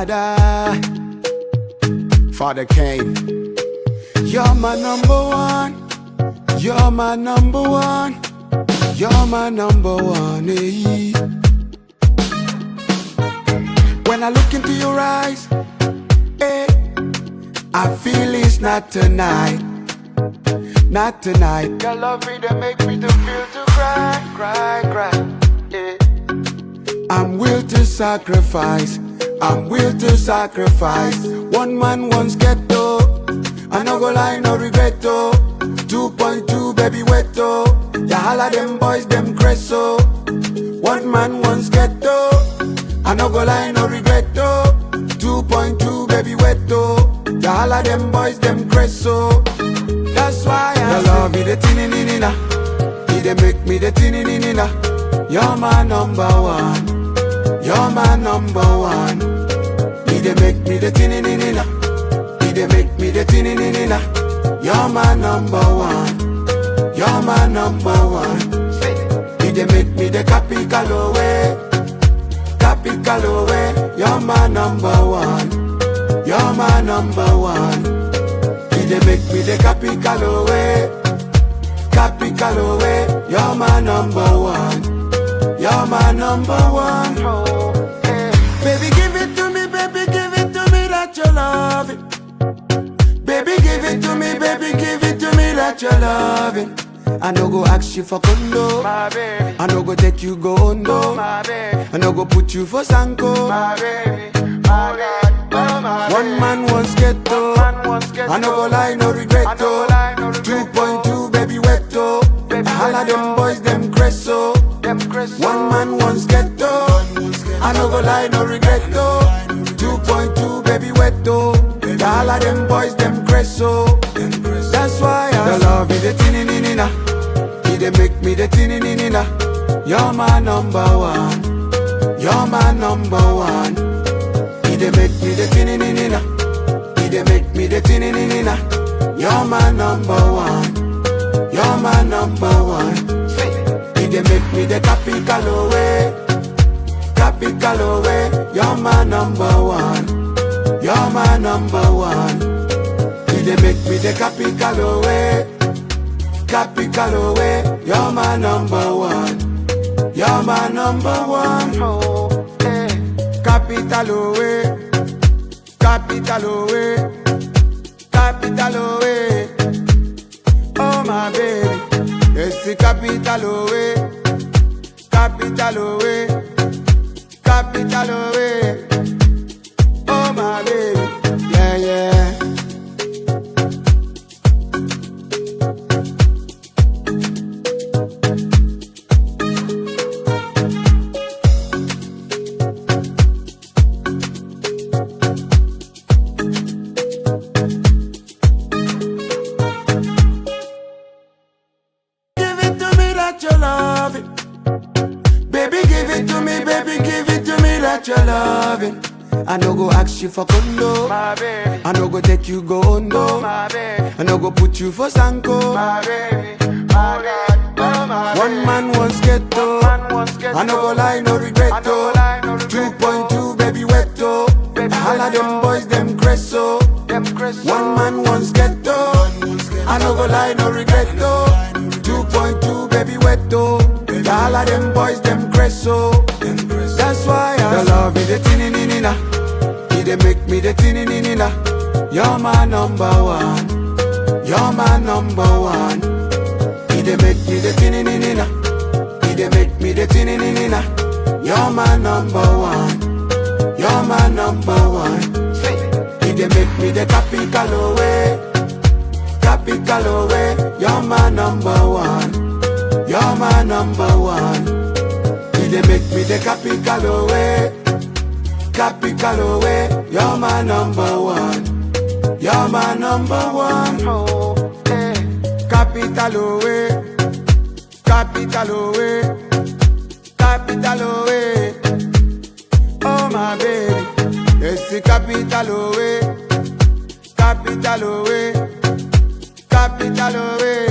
Father, Father Cain. You're my number one. You're my number one. You're my number one. Eh. When I look into your eyes, eh, I feel it's not tonight. Not tonight. Your love me to make me to feel to cry, cry, cry. Yeah. I'm willing to sacrifice. I'm willing to sacrifice. One man once ghetto. I no go lie, no regretto. 2.2 baby wetto. Ya holla them boys, them creso. One man once ghetto. I no go lie, no regretto. 2.2 baby wetto. Ya holla them boys, them creso. That's why I love you, the tinny-nina. He dey make me the tinny-nina. You're my number one. You're my number one. He dey make me the tinny-nina. He dey make me the tinny-nina. You're my number one. You're my number one. He dey make me the capi-calowe. Capi-calowe. You're my number one. You're my number one. They make me the capi-calowe. Capi-calowe. You're my number one. You're my number one. Oh, yeah. Baby, give it to me, baby, give it to me that you love it. Baby, give it to me, baby, give it to me that you love it. I no go ask you for condo, my baby. I no go take you go undo, my baby. I no go put you for sanko, my baby, my God. One man once ghetto. I no go lie, no regretto. 2.2 baby wetto. I holla them boys, them creso. One man once ghetto. I no go lie, no regretto. 2.2 baby wetto. I holla them boys, them creso. That's why I love you, the tinny-nina. He dey make me the tinny-nina. You're my number one. You're my number one. He dey make me the tinny-nina. He dey make me the tinny-nina. You're my number one. You're my number one. He dey make me the capi-calowe. Capi-calowe. You're my number one. You're my number one. He dey make me the capi-calowe. Capi-calowe. You're my number one. You're my number one. Oh, yeah. Capitalowe. Capitalowe. Capitalowe. Oh my baby. It's the capitalowe. Capitalowe. Capitalowe. Oh my baby. Yeah, yeah. You love it. Baby, give it to me, baby, give it to me that you love it. I no go ask you for condo, my baby. I no go take you go undo, my baby. I no go put you for sanko, my baby, my God. Oh, my one man once ghetto. I no go lie, no regretto. 2.2 baby wetto. I holla them boys, them creso. One man once ghetto. I no go lie, no regretto. 2.2 baby wetto. I holla them boys, them creso. That's why I love you, the tinny-nina. He dey make me the tinny-nina. You're my number one. You're my number one. He dey make me the tinny-nina. He dey make me the tinny-nina. You're my number one. You're my number one. He dey make me the capi-calowe. Capi-calowe. You're my number one. You're my number one. He dey make me the capi-calowe. Capi-calowe. You're my number one. You're my number one. Oh, yeah. Capitalowe. Capitalowe. Capitalowe. Oh my baby. It's the capitalowe. Capitalowe. Capitalowe.